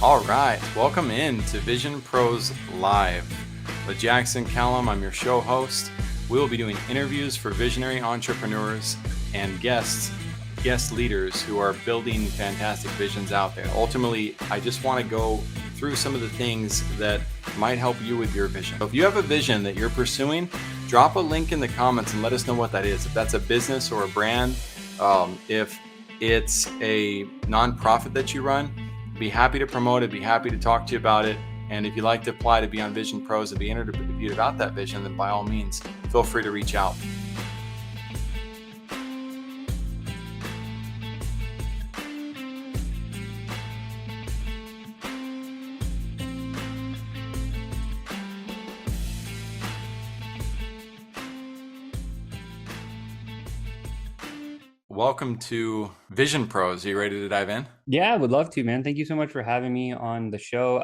All right, welcome in to Vision Pros Live. With Jackson Callum, I'm your show host. We will be doing interviews for visionary entrepreneurs and guest leaders who are building fantastic visions out there. Ultimately, I just want to go through some of the things that might help you with your vision. So if you have a vision that you're pursuing, drop a link in the comments and let us know what that is. If that's a business or a brand, if it's a nonprofit that you run, be happy to promote it, be happy to talk to you about it. And if you'd like to apply to be on Vision Pros and be interviewed about that vision, then by all means, feel free to reach out. Welcome to Vision Pros. Are you ready to dive in? Yeah, I would love to, man. Thank you so much for having me on the show.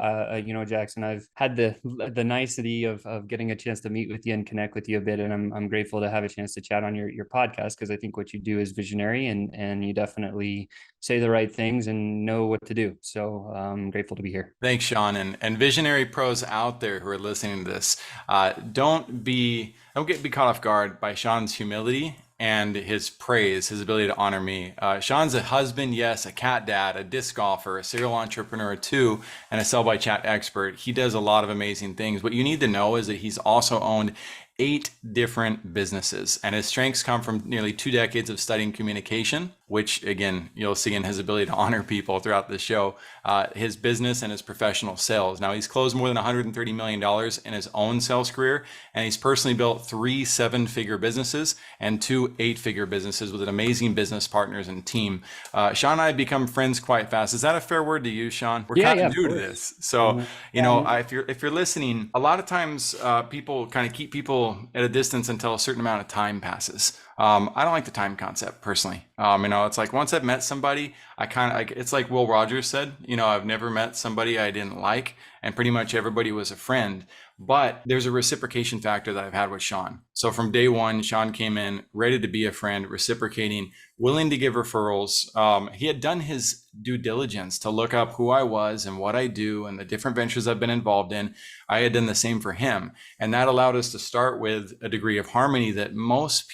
Jackson, I've had the nicety of getting a chance to meet with you and connect with you a bit, and I'm grateful to have a chance to chat on your podcast because I think what you do is visionary, and you definitely say the right things and know what to do. So I'm grateful to be here. Thanks, Sean, and visionary pros out there who are listening to this. Don't be caught off guard by Sean's humility and his praise, his ability to honor me. Sean's a husband, yes, a cat dad, a disc golfer, a serial entrepreneur too, and a sell by chat expert. He does a lot of amazing things. What you need to know is that he's also owned 8 different businesses, and his strengths come from nearly 2 decades of studying communication, which again, you'll see in his ability to honor people throughout the show, his business and his professional sales. Now, he's closed more than $130 million in his own sales career, and he's personally built 3 7-figure businesses and 2 8-figure businesses with an amazing business partners and team. Sean and I have become friends quite fast. Is that a fair word to use, Sean? We're kind of new to this. So, if you're listening, a lot of times people kind of keep people at a distance until a certain amount of time passes. I don't like the time concept personally. It's like once I've met somebody, it's like Will Rogers said, I've never met somebody I didn't like, and pretty much everybody was a friend. But there's a reciprocation factor that I've had with Sean. So from day one, Sean came in ready to be a friend, reciprocating, willing to give referrals. He had done his due diligence to look up who I was and what I do and the different ventures I've been involved in. I had done the same for him. And that allowed us to start with a degree of harmony that most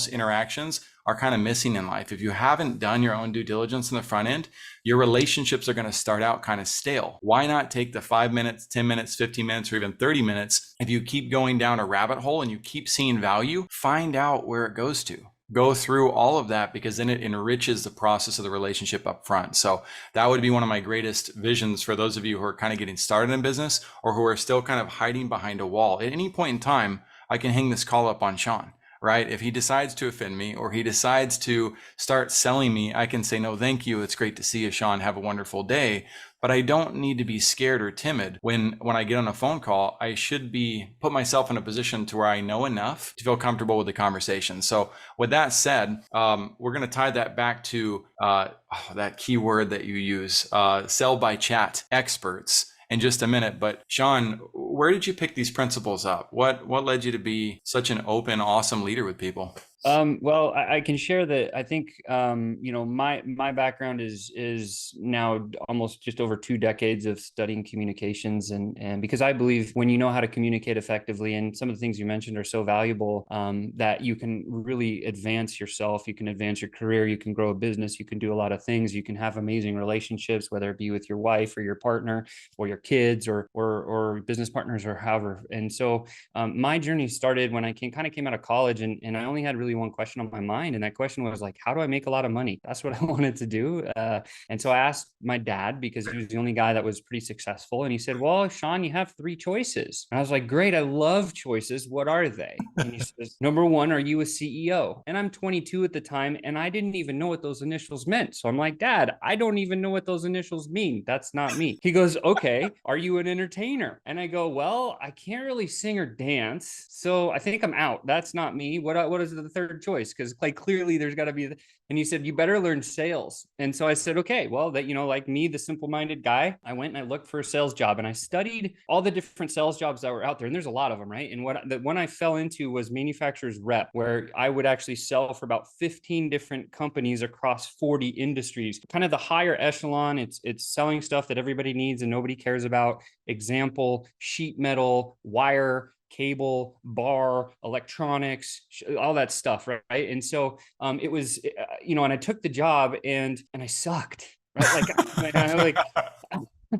interactions are kind of missing in life. If you haven't done your own due diligence in the front end, your relationships are going to start out kind of stale. Why not take the 5 minutes, 10 minutes, 15 minutes, or even 30 minutes? If you keep going down a rabbit hole and you keep seeing value, find out where it goes to. Go through all of that, because then it enriches the process of the relationship up front. So that would be one of my greatest visions for those of you who are kind of getting started in business or who are still kind of hiding behind a wall. At any point in time, I can hang this call up on Sean. Right? If he decides to offend me or he decides to start selling me, I can say, no, thank you. It's great to see you, Sean. Have a wonderful day. But I don't need to be scared or timid when I get on a phone call. I should put myself in a position to where I know enough to feel comfortable with the conversation. So with that said, we're going to tie that back to that key word that you use, sell by chat experts, in just a minute. But Sean, where did you pick these principles up? What led you to be such an open, awesome leader with people? Well, I can share that. I think my background is now almost just over 2 decades of studying communications, and because I believe when you know how to communicate effectively, and some of the things you mentioned are so valuable, that you can really advance yourself, you can advance your career, you can grow a business, you can do a lot of things, you can have amazing relationships, whether it be with your wife or your partner or your kids or business partners or however. And so my journey started when I came out of college, and I only had really one question on my mind, and that question was like, how do I make a lot of money? That's what I wanted to do. And so I asked my dad, because he was the only guy that was pretty successful, and he said, well, Sean, you have 3 choices. And I was like, great, I love choices, what are they? And he says, number 1, are you a CEO? And I'm 22 at the time, and I didn't even know what those initials meant. So I'm like, Dad, I don't even know what those initials mean. That's not me. He goes, okay, are you an entertainer? And I go, well, I can't really sing or dance, so I think I'm out. That's not me. What is the third third choice? Because like clearly there's got to be, and he said, you better learn sales. And so I said, okay, well, that, you know, like me, the simple-minded guy, I went and I looked for a sales job and I studied all the different sales jobs that were out there. And there's a lot of them, right? And what the one I fell into was manufacturer's rep, where I would actually sell for about 15 different companies across 40 industries. Kind of the higher echelon. It's selling stuff that everybody needs and nobody cares about. Example, sheet metal, wire, cable, bar, electronics, all that stuff, right? And so it was, you know, and I took the job and I sucked, right? Like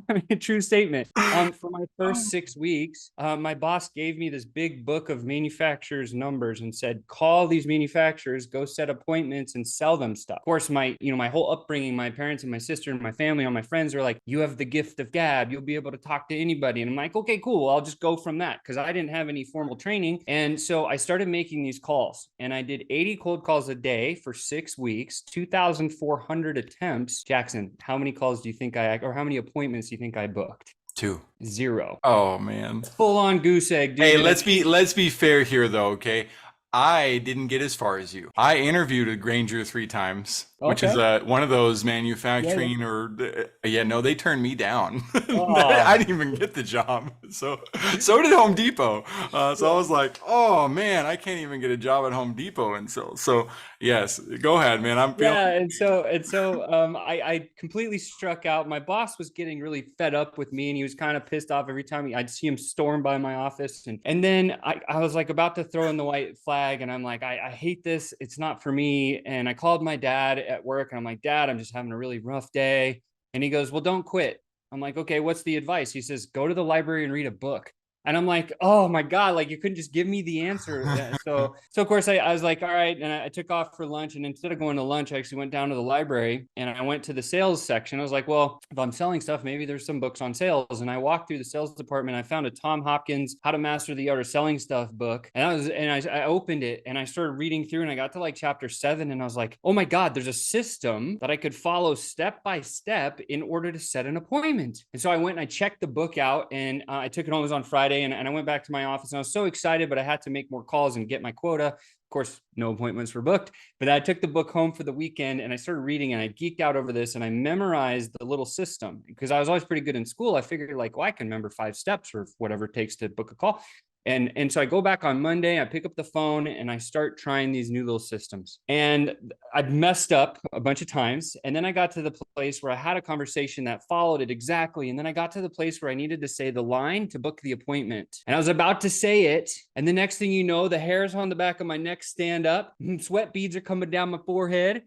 I mean, a true statement. For my first 6 weeks, my boss gave me this big book of manufacturers' numbers and said, call these manufacturers, go set appointments and sell them stuff. Of course, my whole upbringing, my parents and my sister and my family, all my friends are like, you have the gift of gab. You'll be able to talk to anybody. And I'm like, okay, cool. I'll just go from that because I didn't have any formal training. And so I started making these calls and I did 80 cold calls a day for 6 weeks, 2,400 attempts. Jackson, how many calls do you think or how many appointments do you think I booked? 2. 0. Oh man. Full on goose egg, dude. Hey, let's be fair here though, okay? I didn't get as far as you. I interviewed at Granger 3 times, which is one of those manufacturing no, they turned me down. I didn't even get the job. So did Home Depot. So I was like, oh man, I can't even get a job at Home Depot. And so yes, go ahead, man. I'm feeling. Yeah, and so I completely struck out. My boss was getting really fed up with me, and he was kind of pissed off every time I'd see him storm by my office. And then I was like about to throw in the white flag, and I'm like, I hate this. It's not for me. And I called my dad at work, and I'm like, Dad, I'm just having a really rough day. And he goes, well, don't quit. I'm like, okay, what's the advice? He says, go to the library and read a book. And I'm like, oh my God, like you couldn't just give me the answer. So of course I was like, all right. And I took off for lunch. And instead of going to lunch, I actually went down to the library and I went to the sales section. I was like, well, if I'm selling stuff, maybe there's some books on sales. And I walked through the sales department. I found a Tom Hopkins How to Master the Art of Selling Stuff book. And I opened it and I started reading through and I got to like chapter 7. And I was like, oh my God, there's a system that I could follow step by step in order to set an appointment. And so I went and I checked the book out and I took it home. It was on Friday. And I went back to my office and I was so excited, but I had to make more calls and get my quota. Of course, no appointments were booked, but I took the book home for the weekend and I started reading and I geeked out over this and I memorized the little system because I was always pretty good in school. I figured like, well, I can remember 5 steps or whatever it takes to book a call. And so I go back on Monday, I pick up the phone and I start trying these new little systems. And I've messed up a bunch of times. And then I got to the place where I had a conversation that followed it exactly. And then I got to the place where I needed to say the line to book the appointment. And I was about to say it. And the next thing you know, the hairs on the back of my neck stand up. Sweat beads are coming down my forehead.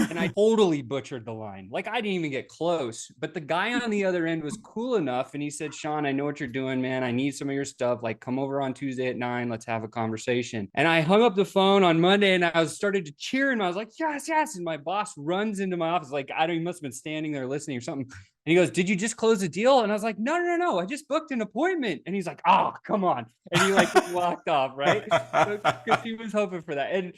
And I totally butchered the line. Like I didn't even get close. But the guy on the other end was cool enough. And he said, Sean, I know what you're doing, man. I need some of your stuff. Like come over on Tuesday at 9. Let's have a conversation. And I hung up the phone on Monday and I started to cheer and I was like, yes, yes. And my boss runs into my office. Like, I don't, he must have been standing there listening or something. And he goes, did you just close a deal? And I was like, no. I just booked an appointment. And he's like, oh, come on. And he like walked off, right? Because he was hoping for that. And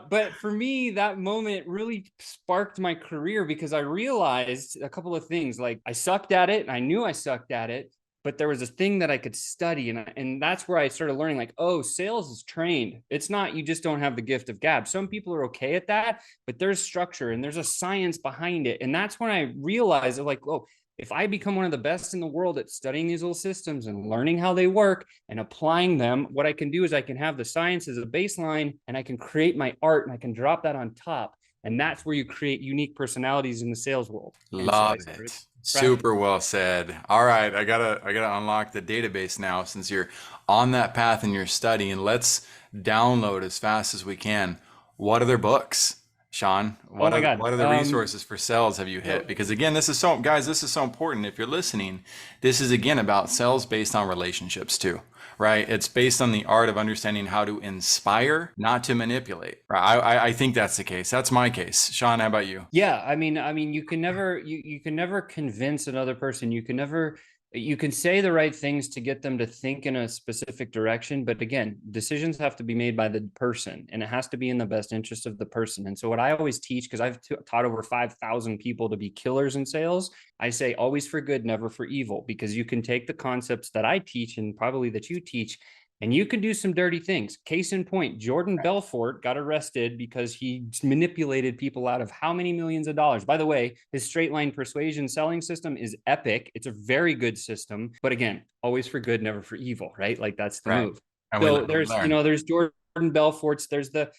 but for me, that moment really sparked my career because I realized a couple of things. Like I sucked at it and I knew I sucked at it, but there was a thing that I could study. And that's where I started learning like, oh, sales is trained. It's not, you just don't have the gift of gab. Some people are okay at that, but there's structure and there's a science behind it. And that's when I realized like, oh, if I become one of the best in the world at studying these little systems and learning how they work and applying them, what I can do is I can have the science as a baseline and I can create my art and I can drop that on top. And that's where you create unique personalities in the sales world. Love it. Super well said. All right, I gotta unlock the database now since you're on that path and you're studying. Let's download as fast as we can. What other books, Sean? What other resources for sales have you hit? Because again, this is so important. If you're listening, this is again about sales based on relationships too. Right? It's based on the art of understanding how to inspire, not to manipulate. Right? I think that's the case. That's my case. Sean, how about you? Yeah. I mean, you can never convince another person. You can say the right things to get them to think in a specific direction. But again, decisions have to be made by the person and it has to be in the best interest of the person. And so what I always teach, because I've taught over 5,000 people to be killers in sales, I say always for good, never for evil, because you can take the concepts that I teach and probably that you teach And you can do some dirty things. Case in point, Jordan Belfort got arrested because he manipulated people out of how many millions of dollars. By the way, his straight line persuasion selling system is epic. It's a very good system. But again, always for good, never for evil, right? Like that's the Right. move. And So we there's, learn. there's Jordan Belfort's, there's the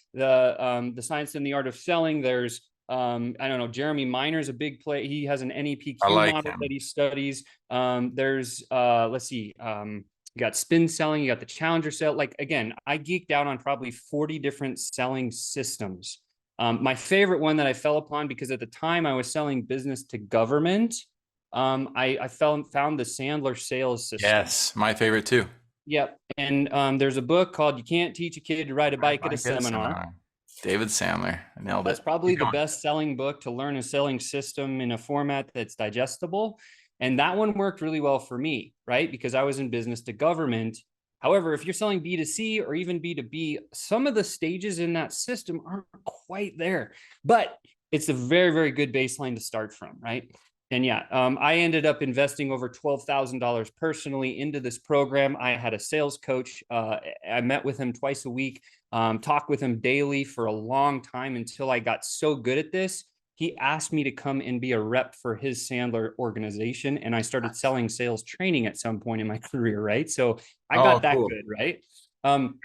science and the art of selling. There's I don't know, Jeremy Miner's a big play. He has an I NEPQ like model that him. he studies. There's let's see, you got spin selling, you got the challenger sale. Like again, I geeked out on probably 40 different selling systems. My favorite one that I fell upon, because at the time I was selling business to government, I found the Sandler sales system. Yes, my favorite too. Yep. And there's a book called "You Can't Teach a Kid to Ride a Right, Bike at a Mike at a Seminar." seminar. David Sandler. I nailed That's it. probably Keep the going. best selling book to learn a selling system in a format that's digestible. And that one worked really well for me, right? Because I was in business to government. However, if you're selling B2C or even B2B, some of the stages in that system aren't quite there, but it's a very, very good baseline to start from, right? And yeah, I ended up investing over $12,000 personally into this program. I had a sales coach. I met with him twice a week, talk with him daily for a long time until I got so good at this. He asked me to come and be a rep for his Sandler organization. And I started selling sales training at some point in my career, right? So I Oh, got that cool. good, right? Um,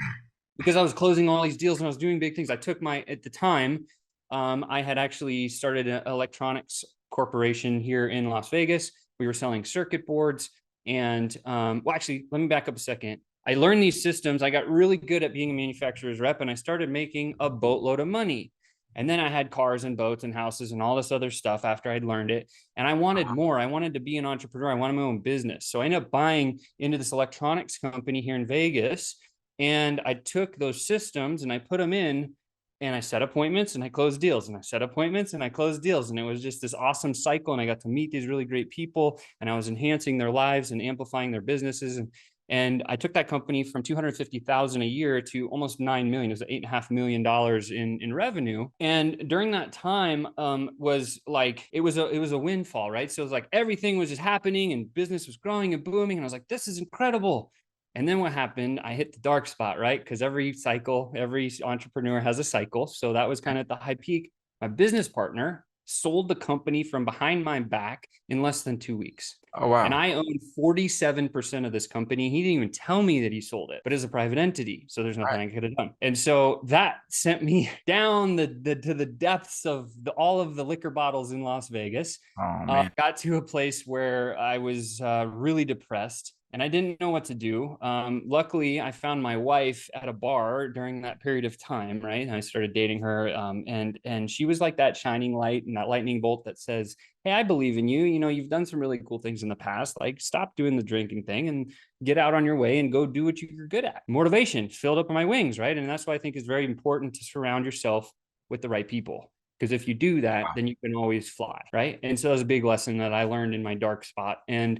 because I was closing all these deals and I was doing big things. I took at the time, I had actually started an electronics corporation here in Las Vegas. We were selling circuit boards. And well, actually, let me back up a second. I learned these systems. I got really good at being a manufacturer's rep, and I started making a boatload of money. And then I had cars and boats and houses and all this other stuff after I'd learned it. And I wanted more. I wanted to be an entrepreneur. I wanted my own business. So I ended up buying into this electronics company here in Vegas. And I took those systems and I put them in, and I set appointments and I closed deals, and I set appointments and I closed deals. And it was just this awesome cycle. And I got to meet these really great people, and I was enhancing their lives and amplifying their businesses. And I took that company from 250,000 a year to almost 9 million. It was $8.5 million in revenue. And during that time, was like it was a windfall, right? So it was like everything was just happening and business was growing and booming. And I was like, this is incredible. And then what happened? I hit the dark spot, right? Because every cycle, every entrepreneur has a cycle. So that was kind of at the high peak. My business partner sold the company from behind my back in less than 2 weeks. Oh, And wow. I owned 47% of this company. He didn't even tell me that he sold it, but it's a private entity. So there's nothing Right. I could have done. And so that sent me down to the depths of all of the liquor bottles in Las Vegas. Oh, man. Got to a place where I was really depressed and I didn't know what to do. Luckily, I found my wife at a bar during that period of time, right? And I started dating her, and she was like that shining light and that lightning bolt that says, "Hey, I believe in you. You know, you've done some really cool things in the past. Like, stop doing the drinking thing and get out on your way and go do what you're good at." Motivation filled up my wings, right? And that's why I think it's very important to surround yourself with the right people. Because if you do that, then you can always fly, right? And so that was a big lesson that I learned in my dark spot. And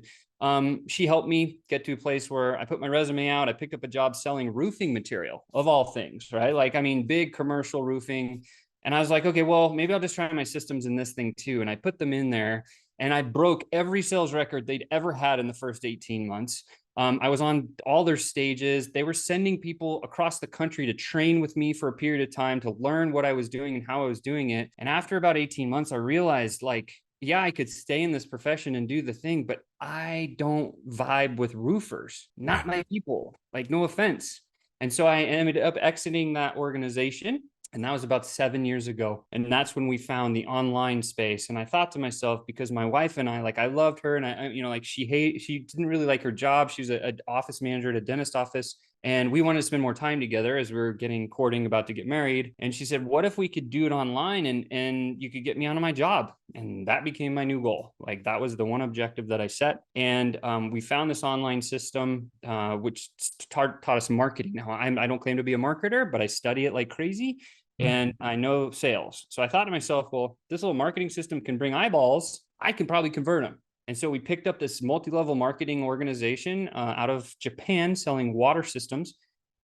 she helped me get to a place where I put my resume out. I picked up a job selling roofing material, of all things, right? Like, I mean, big commercial roofing. And I was like, okay, well, maybe I'll just try my systems in this thing too. And I put them in there, and I broke every sales record they'd ever had in the first 18 months. I was on all their stages. They were sending people across the country to train with me for a period of time to learn what I was doing and how I was doing it. And after about 18 months, I realized, like, yeah, I could stay in this profession and do the thing, but I don't vibe with roofers, not my people. Like, no offense. And so I ended up exiting that organization. And that was about 7 years ago. And that's when we found the online space. And I thought to myself, because my wife and I, like, I loved her, and like, she didn't really like her job. She was an office manager at a dentist office. And we wanted to spend more time together as we were courting, about to get married. And she said, what if we could do it online, and you could get me out of my job? And that became my new goal. Like, that was the one objective that I set. And we found this online system, which taught us marketing. Now, I don't claim to be a marketer, but I study it like crazy. And I know sales. So I thought to myself, well, this little marketing system can bring eyeballs. I can probably convert them. And so we picked up this multi-level marketing organization out of Japan selling water systems.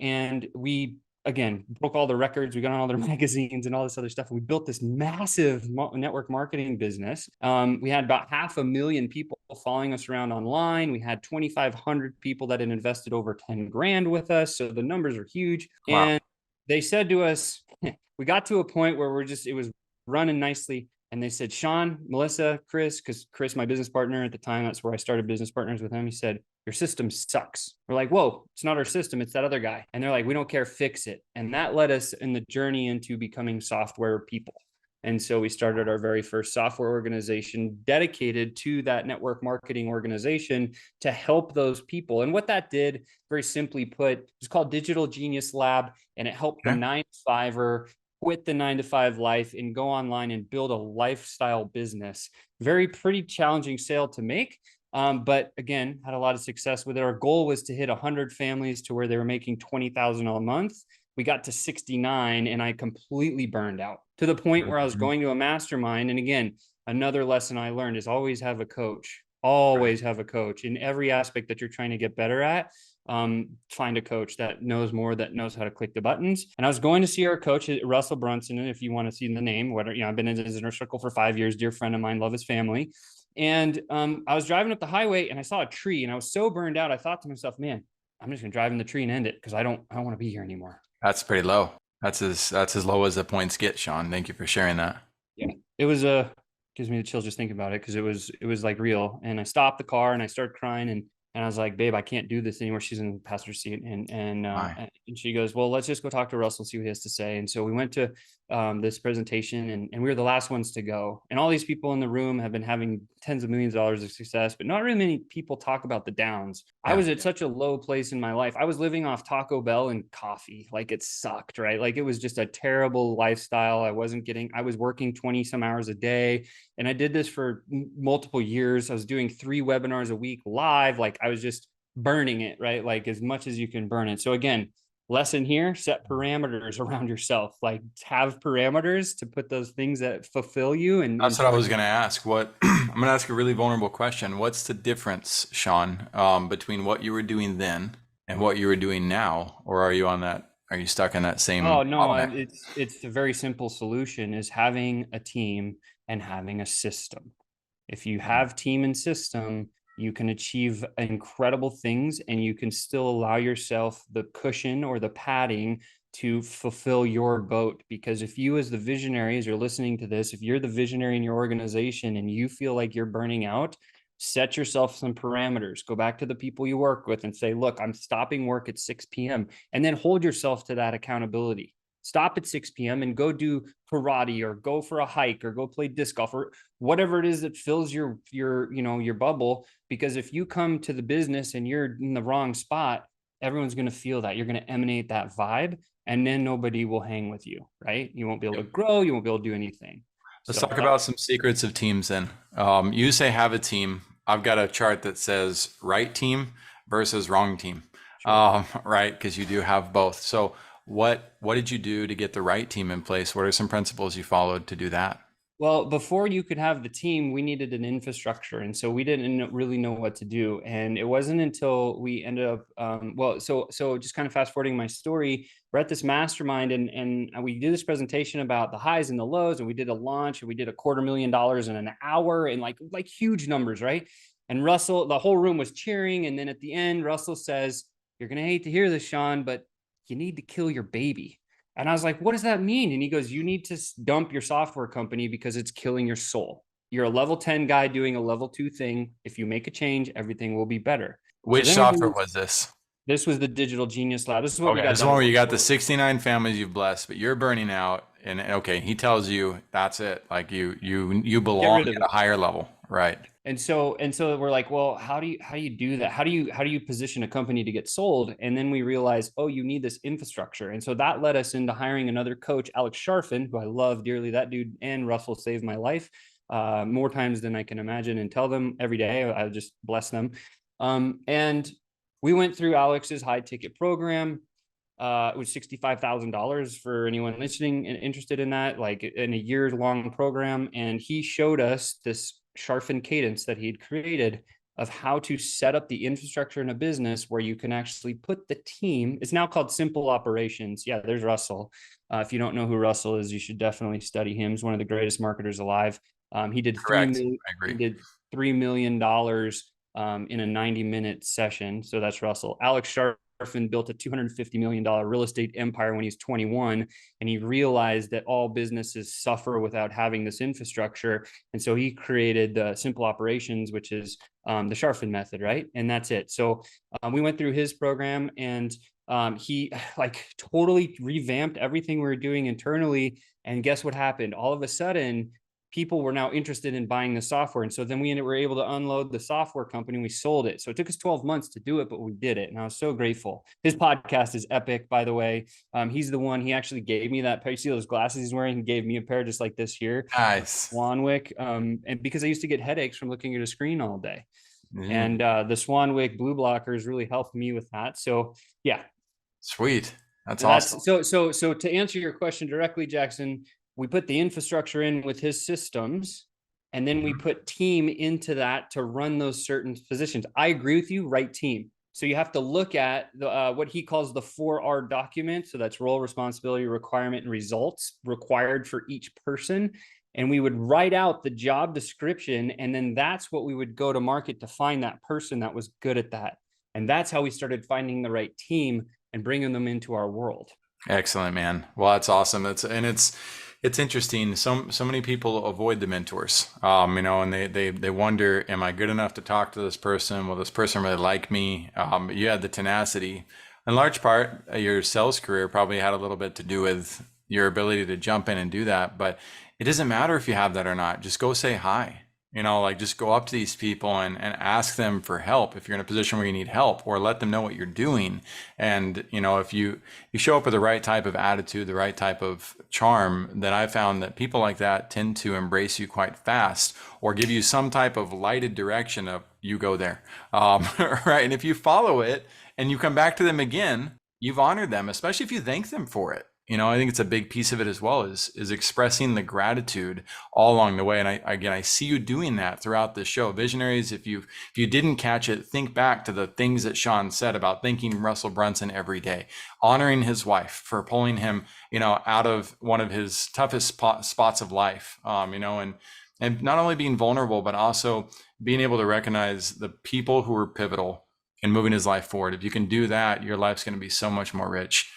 And we again, broke all the records. We got on all their magazines and all this other stuff. And we built this massive network marketing business. We had about 500,000 people following us around online. We had 2,500 people that had invested over 10 grand with us. So the numbers are huge. Wow. And they said to us, we got to a point where it was running nicely. And they said, Sean, Melissa, Chris, because Chris, my business partner at the time, that's where I started business partners with him. He said, your system sucks. We're like, whoa, it's not our system. It's that other guy. And they're like, we don't care, fix it. And that led us in the journey into becoming software people. And so we started our very first software organization dedicated to that network marketing organization to help those people. And what that did, very simply put, was called Digital Genius Lab. And it helped the Okay. 9-to-5er quit the 9-to-5 life and go online and build a lifestyle business. Pretty challenging sale to make. But again, had a lot of success with it. Our goal was to hit 100 families to where they were making 20,000 a month. We got to 69 and I completely burned out to the point where I was going to a mastermind. And again, another lesson I learned is always have a coach, always have a coach in every aspect that you're trying to get better at. Find a coach that knows more, that knows how to click the buttons. And I was going to see our coach, Russell Brunson, if you want to see the name, I've been in his inner circle for 5 years, dear friend of mine, love his family. And I was driving up the highway and I saw a tree and I was so burned out. I thought to myself, man, I'm just gonna drive in the tree and end it because I don't want to be here anymore. That's pretty low. That's as low as the points get, Sean. Thank you for sharing that. Yeah, it was gives me the chills just thinking about it because it was like real. And I stopped the car and I started crying and I was like, babe, I can't do this anymore. She's in the passenger seat and she goes, well, let's just go talk to Russell and see what he has to say. And so we went to this presentation and we were the last ones to go. And all these people in the room have been having tens of millions of dollars of success, but not really many people talk about the downs. I was at such a low place in my life. I was living off Taco Bell and coffee. Like it sucked, right? Like it was just a terrible lifestyle. I was working 20 some hours a day. And I did this for multiple years. I was doing 3 webinars a week live. Like I was just burning it, right? Like as much as you can burn it. So again, lesson here, set parameters around yourself, like have parameters to put those things that fulfill you. And That's what I was going to ask. I'm going to ask a really vulnerable question. What's the difference, Sean, between what you were doing then and what you were doing now? Or are you stuck in that same Oh no, bottleneck? it's a very simple solution is having a team and having a system. If you have team and system, you can achieve incredible things and you can still allow yourself the cushion or the padding to fulfill your boat. Because if you, as the visionary, as you're listening to this, if you're the visionary in your organization and you feel like you're burning out, set yourself some parameters. Go back to the people you work with and say, look, I'm stopping work at 6 p.m. And then hold yourself to that accountability. Stop at 6 p.m. and go do karate or go for a hike or go play disc golf or whatever it is that fills your bubble. Because if you come to the business and you're in the wrong spot, everyone's going to feel that. You're going to emanate that vibe and then nobody will hang with you, right? You won't be able to grow. You won't be able to do anything. Let's So talk about some secrets of teams then. You say have a team. I've got a chart that says right team versus wrong team, sure. right? Because you do have both. So what did you do to get the right team in place? What are some principles you followed to do that? Well, before you could have the team, we needed an infrastructure. And so we didn't really know what to do. And it wasn't until we ended up, so just kind of fast forwarding my story, we're at this mastermind and we did this presentation about the highs and the lows. And we did a launch and we did $250,000 in an hour and like huge numbers, right? And Russell, the whole room was cheering. And then at the end, Russell says, you're going to hate to hear this, Sean, but you need to kill your baby. And I was like, what does that mean? And he goes, you need to dump your software company because it's killing your soul. You're a level 10 guy doing a level 2 thing. If you make a change, everything will be better. So Which then software was this? this was the Digital Genius Lab. This is what we Okay, got this is done one where you got the before. 69 families you've blessed, but you're burning out. And okay, he tells you that's it. Like you Get belong rid of at it. a higher level, right? And so we're like, well, how do you do that? How do you position a company to get sold? And then we realized, oh, you need this infrastructure. And so that led us into hiring another coach, Alex Sharfin, who I love dearly. That dude and Russell saved my life more times than I can imagine and tell them every day. I just bless them. And we went through Alex's high ticket program. It was $65,000 for anyone listening and interested in that, like in a year long program. And he showed us this sharpened cadence that he had created. of how to set up the infrastructure in a business where you can actually put the team. It's now called simple operations. Yeah, there's Russell. If you don't know who Russell is, you should definitely study him. He's one of the greatest marketers alive. He did Correct. I agree. $3 million in a 90-minute session. So that's Russell. Alex Sharfin built a $250 million real estate empire when he's 21, and he realized that all businesses suffer without having this infrastructure. And so he created the simple operations, which is the Sharfin method, right? And that's it. So we went through his program, and he like totally revamped everything we were doing internally. And guess what happened? All of a sudden, people were now interested in buying the software. And so then we were able to unload the software company. We sold it. So it took us 12 months to do it, but we did it. And I was so grateful. His podcast is epic, by the way. He's the one, he actually gave me that pair. You see those glasses he's wearing? He gave me a pair just like this here. Nice. Swanwick. And because I used to get headaches from looking at a screen all day. Mm. And the Swanwick blue blockers really helped me with that. So yeah. Sweet. That's awesome. So to answer your question directly, Jackson, we put the infrastructure in with his systems, and then we put team into that to run those certain positions. I agree with you, right team. So you have to look at the what he calls the 4R document. So that's role, responsibility, requirement, and results required for each person. And we would write out the job description, and then that's what we would go to market to find that person that was good at that. And that's how we started finding the right team and bringing them into our world. Excellent, man. Well, that's awesome. It's interesting. So many people avoid the mentors, and they wonder, am I good enough to talk to this person? Will this person really like me? You had the tenacity. In large part, your sales career probably had a little bit to do with your ability to jump in and do that. But it doesn't matter if you have that or not. Just go say hi. Just go up to these people and ask them for help if you're in a position where you need help, or let them know what you're doing. And, if you show up with the right type of attitude, the right type of charm, then I found that people like that tend to embrace you quite fast, or give you some type of lighted direction of, you go there. Right. And if you follow it and you come back to them again, you've honored them, especially if you thank them for it. I think it's a big piece of it as well, is expressing the gratitude all along the way. And I see you doing that throughout the show. Visionaries, if you didn't catch it, think back to the things that Sean said about thanking Russell Brunson every day, honoring his wife for pulling him, out of one of his toughest spots of life, and not only being vulnerable, but also being able to recognize the people who were pivotal in moving his life forward. If you can do that, your life's going to be so much more rich.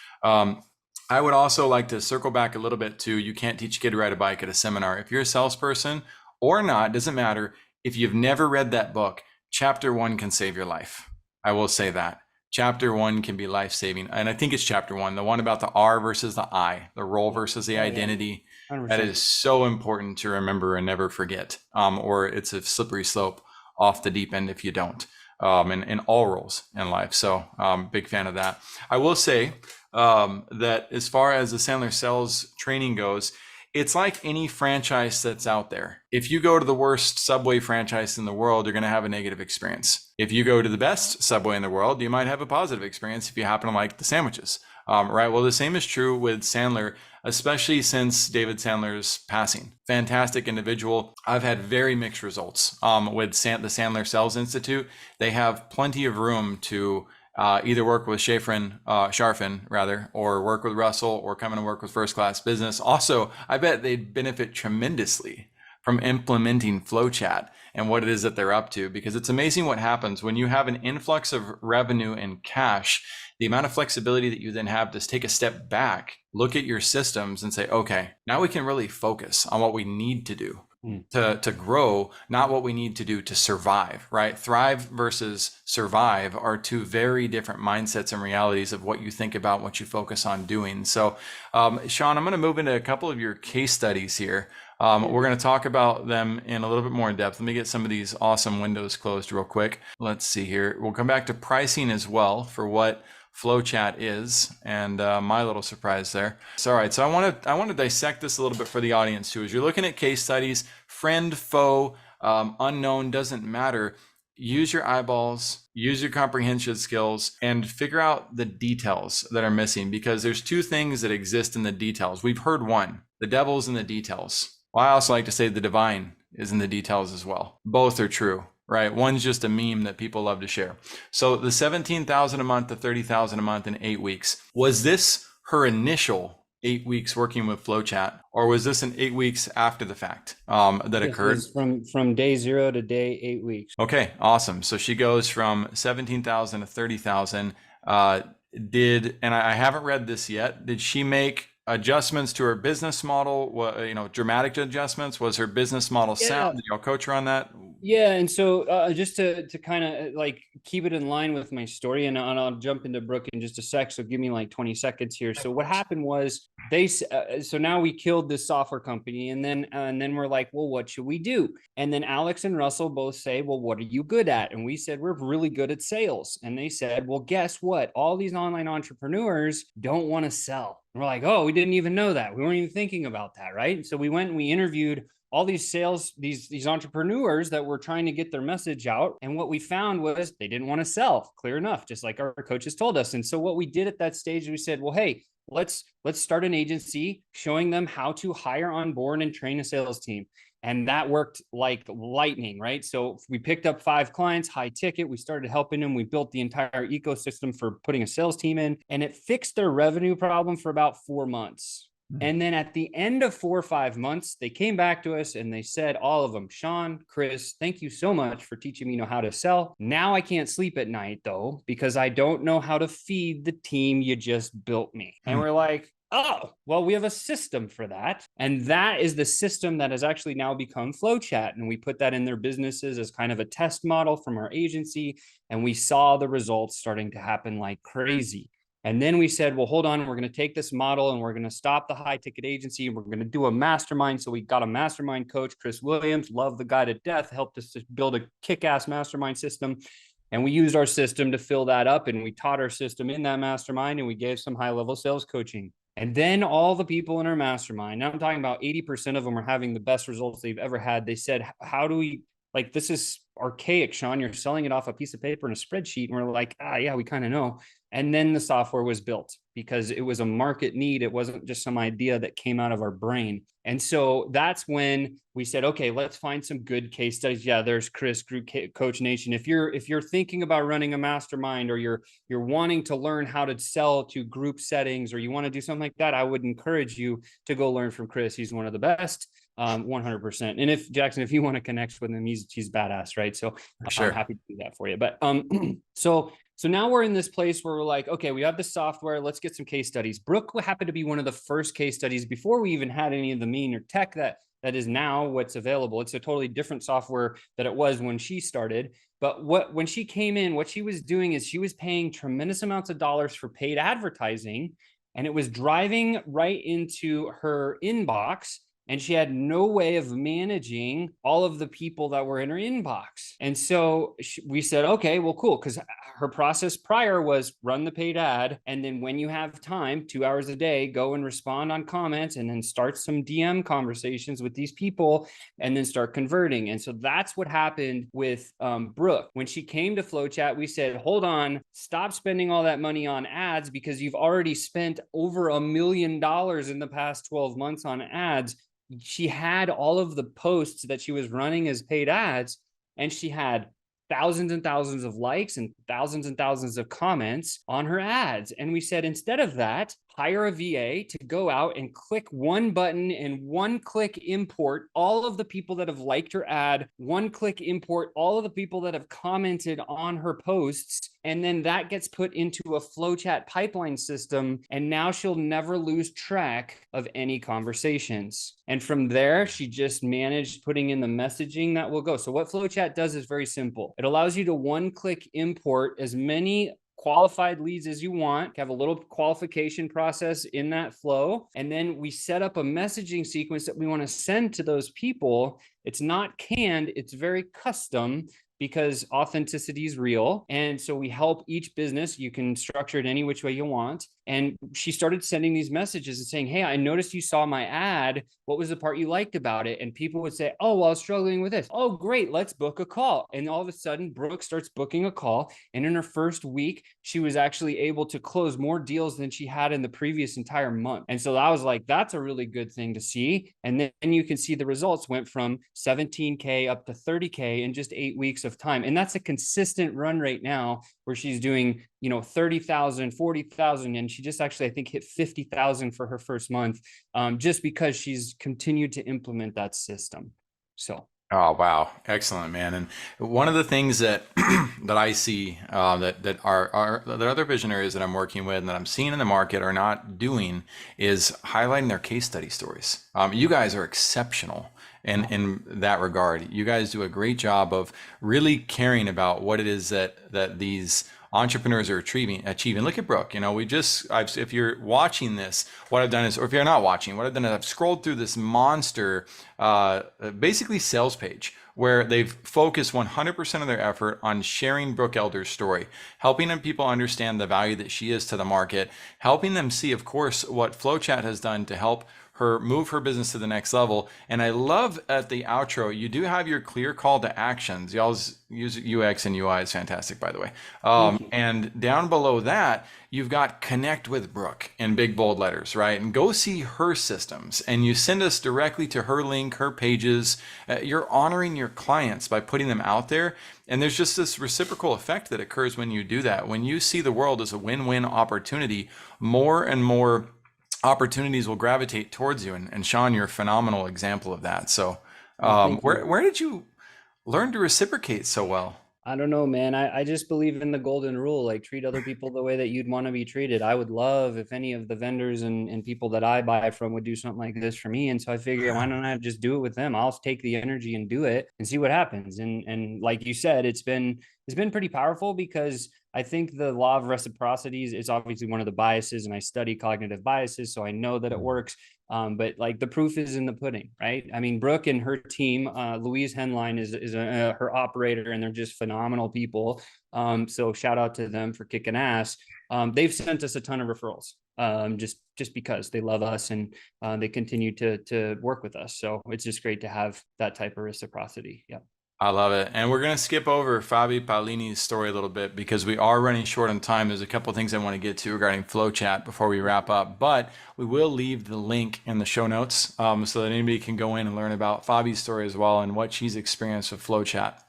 I would also like to circle back a little bit to, you can't teach a kid to ride a bike at a seminar. If you're a salesperson or not, doesn't matter. If you've never read that book, chapter 1 can save your life. I will say that. Chapter 1 can be life-saving. And I think it's chapter 1, the one about the R versus the I, the role versus the identity. 100%. That is so important to remember and never forget, or it's a slippery slope off the deep end if you don't, in all roles in life. So big fan of that. I will say, that as far as the Sandler sales training goes, it's like any franchise that's out there. If you go to the worst Subway franchise in the world, you're going to have a negative experience. If you go to the best Subway in the world, you might have a positive experience if you happen to like the sandwiches. Right. Well, the same is true with Sandler, especially since David Sandler's passing. Fantastic individual. I've had very mixed results with the Sandler Sales Institute. They have plenty of room to either work with Sharfin rather, or work with Russell, or come in and work with First Class Business. Also, I bet they'd benefit tremendously from implementing FlowChat and what it is that they're up to, because it's amazing what happens when you have an influx of revenue and cash. The amount of flexibility that you then have to take a step back, look at your systems and say, okay, now we can really focus on what we need to do to grow, not what we need to do to survive, right? Thrive versus survive are two very different mindsets and realities of what you think about, what you focus on doing. So, Sean, I'm going to move into a couple of your case studies here. We're going to talk about them in a little bit more in depth. Let me get some of these awesome windows closed real quick. Let's see here. We'll come back to pricing as well for what FlowChat is, and my little surprise there. So, all right, so I want to dissect this a little bit for the audience too. As you're looking at case studies, friend, foe, unknown, doesn't matter. Use your eyeballs, use your comprehension skills, and figure out the details that are missing, because there's two things that exist in the details. We've heard one, the devil's in the details. Well, I also like to say the divine is in the details as well. Both are true. right? One's just a meme that people love to share. So the 17,000 a month to 30,000 a month in 8 weeks, was this her initial 8 weeks working with FlowChat, or was this an 8 weeks after the fact that This occurred? was from day 0 to day 8 weeks. Okay, awesome. So she goes from 17,000 to 30,000. And I haven't read this yet. Did she make adjustments to her business model? Dramatic adjustments? Was her business model sound? Yeah. Did y'all coach her on that? Yeah, and so just to kind of like keep it in line with my story, and I'll jump into Brooke in just a sec. So give me like 20 seconds here. So what happened was so now we killed this software company, and then we're like, well, what should we do? And then Alex and Russell both say, well, what are you good at? And we said we're really good at sales. And they said, well, guess what? All these online entrepreneurs don't want to sell. And we're like, oh, we didn't even know that. We weren't even thinking about that, right? So we went and we interviewed all these sales, these entrepreneurs that were trying to get their message out. And what we found was they didn't want to sell, clear enough, just like our coaches told us. And so what we did at that stage, we said, well, hey, let's start an agency showing them how to hire on board and train a sales team. And that worked like lightning, right? So we picked up 5 clients, high ticket. We started helping them. We built the entire ecosystem for putting a sales team in, and it fixed their revenue problem for about 4 months. And then at the end of 4 or 5 months, they came back to us and they said, all of them, Sean, Chris, thank you so much for teaching me how to sell. Now I can't sleep at night though, because I don't know how to feed the team you just built me. And we're like, oh, well, we have a system for that. And that is the system that has actually now become FlowChat. And we put that in their businesses as kind of a test model from our agency. And we saw the results starting to happen like crazy. And then we said, well, hold on, we're going to take this model and we're going to stop the high ticket agency. We're going to do a mastermind. So we got a mastermind coach, Chris Williams, loved the guy to death, helped us to build a kick-ass mastermind system. And we used our system to fill that up. And we taught our system in that mastermind, and we gave some high-level sales coaching. And then all the people in our mastermind, now I'm talking about 80% of them are having the best results they've ever had. They said, how do we, like, this is archaic, Sean. You're selling it off a piece of paper and a spreadsheet. And we're like, yeah, we kind of know. And then the software was built because it was a market need. It wasn't just some idea that came out of our brain. And so that's when we said, okay, let's find some good case studies. Yeah, there's Chris, Group Coach Nation. If you're thinking about running a mastermind, or you're wanting to learn how to sell to group settings, or you want to do something like that, I would encourage you to go learn from Chris. He's one of the best. 100%. And if Jackson, if you want to connect with him, he's badass, right? So Sure. I'm happy to do that for you. But so now we're in this place where we're like, okay, we have the software. Let's get some case studies. Brooke happened to be one of the first case studies before we even had any of the mean or tech that is now what's available. It's a totally different software that it was when she started. But when she came in, what she was doing is she was paying tremendous amounts of dollars for paid advertising, and it was driving right into her inbox. And she had no way of managing all of the people that were in her inbox. And so we said, okay, well, cool. Because her process prior was run the paid ad. And then when you have time, 2 hours a day, go and respond on comments, and then start some DM conversations with these people, and then start converting. And so that's what happened with Brooke. When she came to FlowChat, we said, hold on, stop spending all that money on ads, because you've already spent over $1 million in the past 12 months on ads. She had all of the posts that she was running as paid ads, and she had thousands and thousands of likes and thousands of comments on her ads. And we said, instead of that, hire a VA to go out and click one button and one click import all of the people that have liked her ad, one click import all of the people that have commented on her posts. And then that gets put into a FlowChat pipeline system. And now she'll never lose track of any conversations. And from there, she just managed putting in the messaging that will go. So what FlowChat does is very simple. It allows you to one click import as many qualified leads as you want, have a little qualification process in that flow. And then we set up a messaging sequence that we want to send to those people. It's not canned, it's very custom, because authenticity is real. And so we help each business. You can structure it any which way you want. And she started sending these messages and saying, hey, I noticed you saw my ad. What was the part you liked about it? And people would say, oh, well, I was struggling with this. Oh, great. Let's book a call. And all of a sudden, Brooke starts booking a call. And in her first week, she was actually able to close more deals than she had in the previous entire month. And so I was like, that's a really good thing to see. And then you can see the results went from 17K up to 30K in just 8 weeks of time. And that's a consistent run rate now where she's doing, 30,000, 40,000. And she just actually, I think, hit 50,000 for her first month, just because she's continued to implement that system. So. Oh, wow. Excellent, man. And one of the things that that I see that are that other visionaries that I'm working with and that I'm seeing in the market are not doing is highlighting their case study stories. You guys are exceptional in that regard. You guys do a great job of really caring about what it is that these entrepreneurs are achieving. Look at Brooke. If you're watching this, what I've done is, or if you're not watching, what I've done is I've scrolled through this monster, basically sales page where they've focused 100% of their effort on sharing Brooke Elder's story, helping people understand the value that she is to the market, helping them see, of course, what FlowChat has done to help her move her business to the next level. And I love at the outro, you do have your clear call to actions. Y'all's use UX and UI is fantastic, by the way. And down below that, you've got connect with Brooke in big bold letters, right? And go see her systems. And you send us directly to her link, her pages. You're honoring your clients by putting them out there. And there's just this reciprocal effect that occurs when you do that. When you see the world as a win-win opportunity, more and more opportunities will gravitate towards you. And Sean, you're a phenomenal example of that. So where did you learn to reciprocate so well? I don't know, man. I just believe in the golden rule, like treat other people the way that you'd want to be treated. I would love if any of the vendors and people that I buy from would do something like this for me. And so I figured, why don't I just do it with them? I'll take the energy and do it and see what happens. And like you said, it's been pretty powerful because I think the law of reciprocity is obviously one of the biases, and I study cognitive biases, so I know that it works. But like the proof is in the pudding, right? I mean, Brooke and her team, Louise Henline is her operator, and they're just phenomenal people. So shout out to them for kicking ass. They've sent us a ton of referrals, just because they love us and they continue to work with us. So it's just great to have that type of reciprocity. Yeah. I love it. And we're going to skip over Fabi Paolini's story a little bit because we are running short on time. There's a couple of things I want to get to regarding FlowChat before we wrap up, but we will leave the link in the show notes so that anybody can go in and learn about Fabi's story as well and what she's experienced with FlowChat.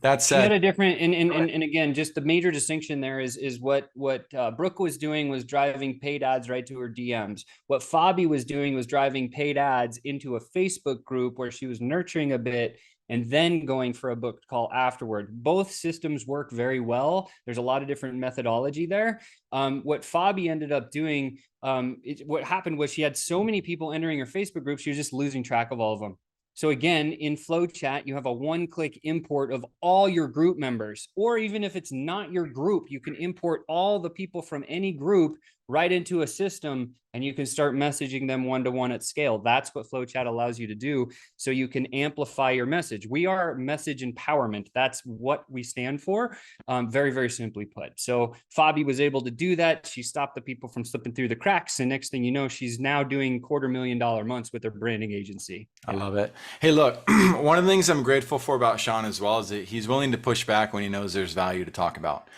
That said, she had a different, and again, just the major distinction there is what Brooke was doing was driving paid ads right to her DMs. What Fabi was doing was driving paid ads into a Facebook group where she was nurturing a bit and then going for a booked call afterward. Both systems work very well. There's a lot of different methodology there. What Fabi ended up doing, what happened was she had so many people entering her Facebook group, she was just losing track of all of them. So again, in FlowChat, you have a one-click import of all your group members, or even if it's not your group, you can import all the people from any group right into a system, and you can start messaging them one-to-one at scale. That's what FlowChat allows you to do, so you can amplify your message. We are message empowerment. That's what we stand for, very, very simply put. So Fabi was able to do that. She stopped the people from slipping through the cracks, and next thing you know, she's now doing $250,000 months with her branding agency. I love it. Hey, look, one of the things I'm grateful for about Sean as well is that he's willing to push back when he knows there's value to talk about.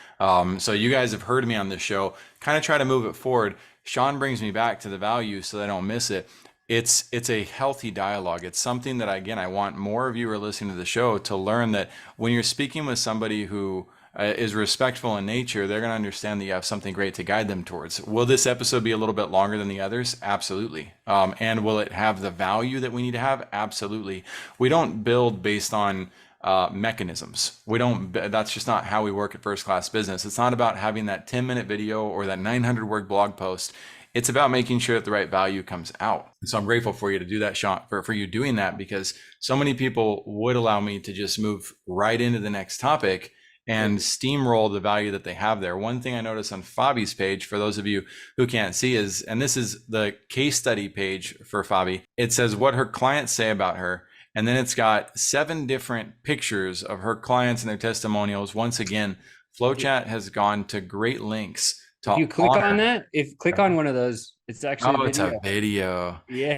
So you guys have heard me on this show, kind of try to move it forward. Sean brings me back to the value so that I don't miss it. It's a healthy dialogue. It's something that, again, I want more of you who are listening to the show to learn that when you're speaking with somebody who is respectful in nature, they're going to understand that you have something great to guide them towards. Will this episode be a little bit longer than the others? Absolutely. And will it have the value that we need to have? Absolutely. We don't build based on mechanisms. That's just not how we work at First Class Business. It's not about having that 10-minute video or that 900-word blog post. It's about making sure that the right value comes out. So I'm grateful for you to do that, Sean, for you doing that, because so many people would allow me to just move right into the next topic and steamroll the value that they have there. One thing I noticed on Fabi's page, for those of you who can't see, is, and this is the case study page for Fabi, it says what her clients say about her. And then it's got 7 different pictures of her clients and their testimonials. Once again, FlowChat has gone to great lengths to if you click on that, click on one of those, it's actually a video. It's a video. Yeah,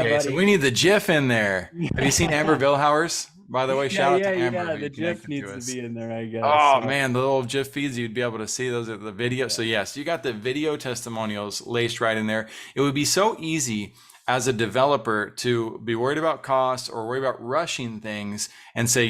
okay, buddy. So we need the GIF in there. Yeah. Have you seen Amber Vilhauers? By the way, shout out to Amber. Yeah, the GIF needs to be in there, I guess. Oh, man, the little GIF feeds, you'd be able to see those at the video. Yeah. So yes, you got the video testimonials laced right in there. It would be so easy as a developer to be worried about costs or worry about rushing things and say,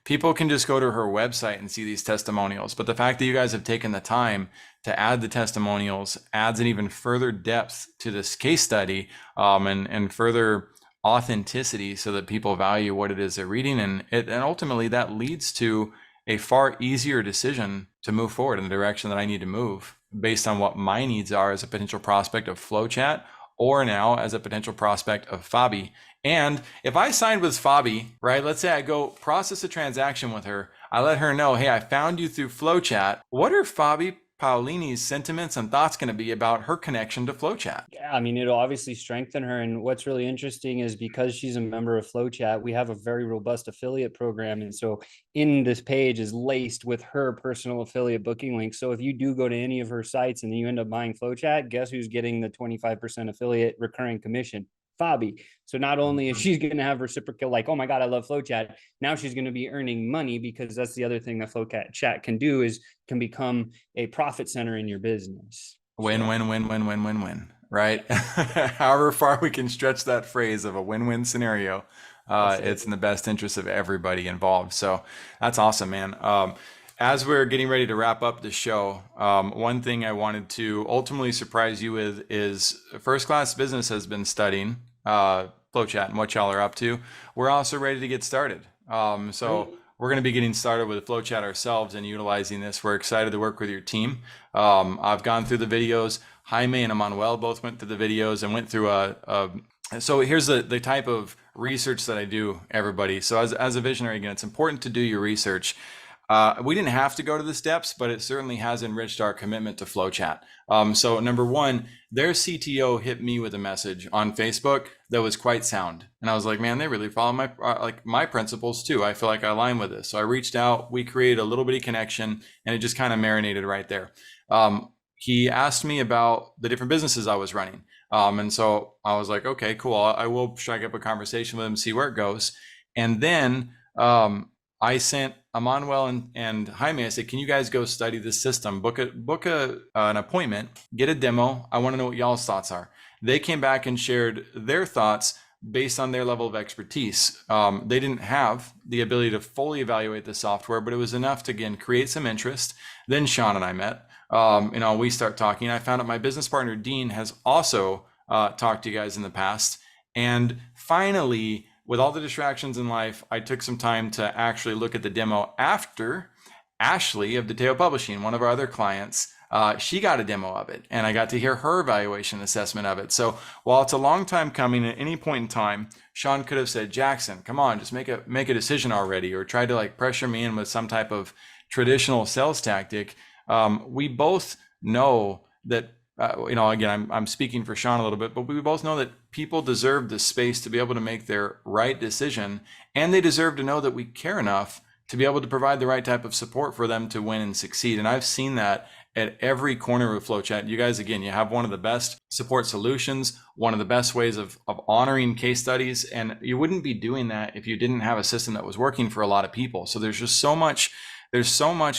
people can just go to her website and see these testimonials. But the fact that you guys have taken the time to add the testimonials adds an even further depth to this case study, and further authenticity so that people value what it is they're reading. And ultimately that leads to a far easier decision to move forward in the direction that I need to move based on what my needs are as a potential prospect of FlowChat, or now as a potential prospect of Fabi. And if I signed with Fabi, right, let's say I go process a transaction with her, I let her know, hey, I found you through FlowChat. What are Fabi Paolini's sentiments and thoughts going to be about her connection to FlowChat? Yeah, I mean, it'll obviously strengthen her. And what's really interesting is because she's a member of FlowChat, we have a very robust affiliate program. And so in this page is laced with her personal affiliate booking link. So if you do go to any of her sites and then you end up buying FlowChat, guess who's getting the 25% affiliate recurring commission? Fabi. So not only is she going to have reciprocal, like, oh my God, I love FlowChat. Now she's going to be earning money, because that's the other thing that FlowChat can do, is can become a profit center in your business. Win, win, win, win, win, win, win, right? However far we can stretch that phrase of a win-win scenario, it's in the best interest of everybody involved. So that's awesome, man. As we're getting ready to wrap up the show, one thing I wanted to ultimately surprise you with is First Class Business has been studying FlowChat and what y'all are up to. We're also ready to get started. So we're going to be getting started with FlowChat ourselves and utilizing this. We're excited to work with your team. I've gone through the videos. Jaime and Emmanuel both went through the videos and went through so here's the type of research that I do, everybody. So as a visionary, again, it's important to do your research. We didn't have to go to the steps, but it certainly has enriched our commitment to FlowChat. So number one, their CTO hit me with a message on Facebook that was quite sound. And I was like, man, they really follow my principles too. I feel like I align with this. So I reached out, we created a little bitty connection, and it just kind of marinated right there. He asked me about the different businesses I was running. And so I was like, okay, cool. I will strike up a conversation with him, see where it goes. And then, I sent Emmanuel and Jaime, I said, can you guys go study this system, book an appointment, get a demo. I want to know what y'all's thoughts are. They came back and shared their thoughts based on their level of expertise. They didn't have the ability to fully evaluate the software, but it was enough to, again, create some interest. Then Sean and I met. We start talking. I found out my business partner, Dean, has also talked to you guys in the past. And finally, with all the distractions in life, I took some time to actually look at the demo after Ashley of Detail Publishing, one of our other clients, she got a demo of it, and I got to hear her evaluation assessment of it. So while it's a long time coming, at any point in time, Sean could have said, Jackson, come on, just make a decision already, or tried to like pressure me in with some type of traditional sales tactic. We both know that again, I'm speaking for Sean a little bit, but we both know that people deserve the space to be able to make their right decision, and they deserve to know that we care enough to be able to provide the right type of support for them to win and succeed. And I've seen that at every corner of FlowChat. You guys, again, you have one of the best support solutions, one of the best ways of honoring case studies, and you wouldn't be doing that if you didn't have a system that was working for a lot of people. So there's so much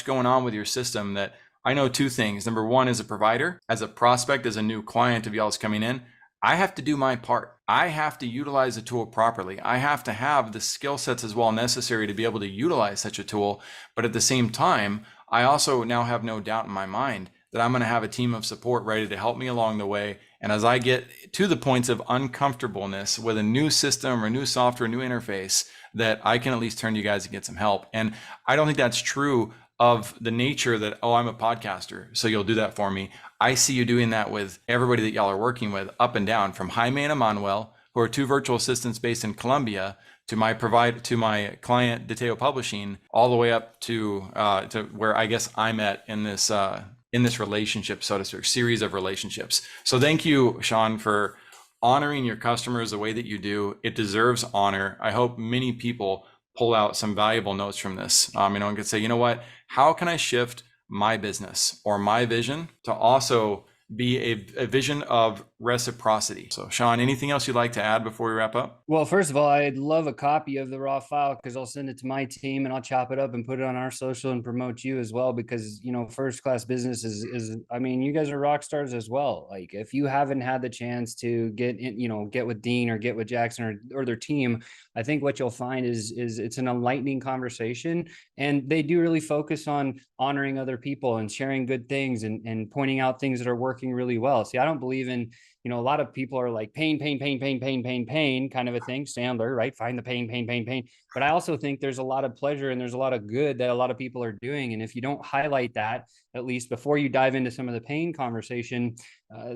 going on with your system that I know two things. Number one, as a provider, as a prospect, as a new client of y'all's coming in, I have to do my part. I have to utilize the tool properly. I have to have the skill sets as well necessary to be able to utilize such a tool. But at the same time, I also now have no doubt in my mind that I'm going to have a team of support ready to help me along the way. And as I get to the points of uncomfortableness with a new system or new software, new interface, that I can at least turn to you guys and get some help. And I don't think that's true of the nature that, oh, I'm a podcaster, so you'll do that for me. I see you doing that with everybody that y'all are working with up and down, from Jaime and Emmanuel, who are two virtual assistants based in Colombia, to my client Detail Publishing, all the way up to where I guess I'm at in this relationship, so to speak, series of relationships. So thank you, Sean, for honoring your customers the way that you do. It deserves honor. I hope many people pull out some valuable notes from this, and could say, you know what, how can I shift my business or my vision to also be a vision of reciprocity. So Sean, anything else you'd like to add before we wrap up? Well, first of all, I'd love a copy of the raw file because I'll send it to my team and I'll chop it up and put it on our social and promote you as well. Because, first class business is, I mean, you guys are rock stars as well. Like if you haven't had the chance to get in, get with Dean or get with Jackson or their team, I think what you'll find is it's an enlightening conversation, and they do really focus on honoring other people and sharing good things and pointing out things that are working really well. See, I don't believe in, a lot of people are like pain, pain, pain, pain, pain, pain, pain kind of a thing. Sandler, right? Find the pain, pain, pain, pain. But I also think there's a lot of pleasure and there's a lot of good that a lot of people are doing. And if you don't highlight that, at least before you dive into some of the pain conversation,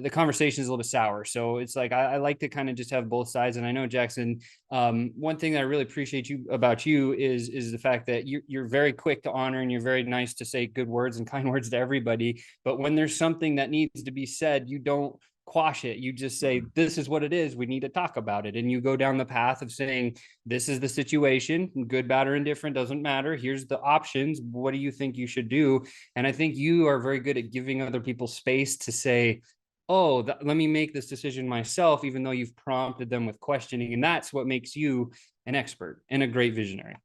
the conversation is a little bit sour. So it's like, I like to kind of just have both sides. And I know, Jackson, one thing that I really appreciate about you is the fact that you're very quick to honor and you're very nice to say good words and kind words to everybody. But when there's something that needs to be said, you don't quash it. You just say, this is what it is. We need to talk about it. And you go down the path of saying, this is the situation, good, bad, or indifferent, doesn't matter. Here's the options. What do you think you should do? And I think you are very good at giving other people space to say, oh, let me make this decision myself, even though you've prompted them with questioning. And that's what makes you an expert and a great visionary.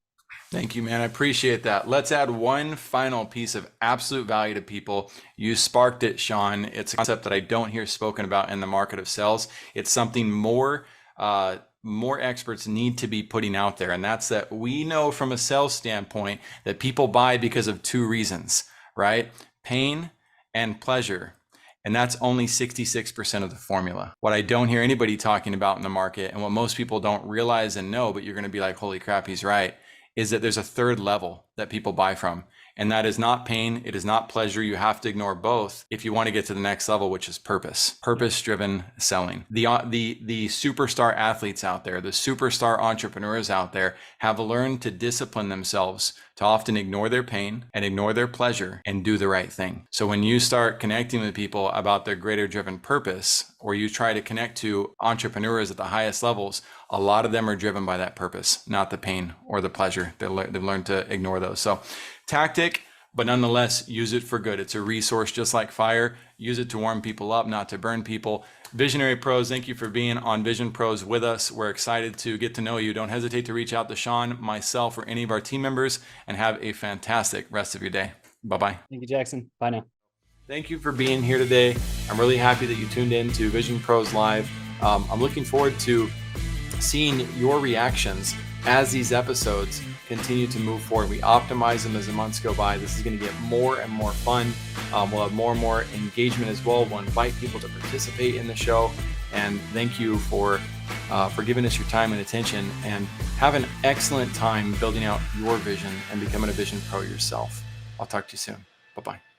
Thank you, man. I appreciate that. Let's add one final piece of absolute value to people. You sparked it, Sean. It's a concept that I don't hear spoken about in the market of sales. It's something more experts need to be putting out there. And that's that we know from a sales standpoint that people buy because of two reasons, right? Pain and pleasure. And that's only 66% of the formula. What I don't hear anybody talking about in the market, and what most people don't realize and know, but you're going to be like, holy crap, he's right, is that there's a third level that people buy from. And that is not pain. It is not pleasure. You have to ignore both if you want to get to the next level, which is purpose-driven selling. The superstar athletes out there, the superstar entrepreneurs out there have learned to discipline themselves to often ignore their pain and ignore their pleasure and do the right thing. So when you start connecting with people about their greater driven purpose, or you try to connect to entrepreneurs at the highest levels, a lot of them are driven by that purpose, not the pain or the pleasure. They've learned to ignore those. So tactic, but nonetheless, use it for good. It's a resource just like fire. Use it to warm people up, not to burn people. Visionary Pros, thank you for being on Vision Pros with us. We're excited to get to know you. Don't hesitate to reach out to Sean, myself, or any of our team members, and have a fantastic rest of your day. Bye-bye. Thank you, Jackson. Bye now. Thank you for being here today. I'm really happy that you tuned in to Vision Pros Live. I'm looking forward to seeing your reactions as these episodes continue to move forward. We optimize them as the months go by. This is going to get more and more fun. We'll have more and more engagement as well. We'll invite people to participate in the show. And thank you for giving us your time and attention, and have an excellent time building out your vision and becoming a Vision Pro yourself. I'll talk to you soon. Bye-bye.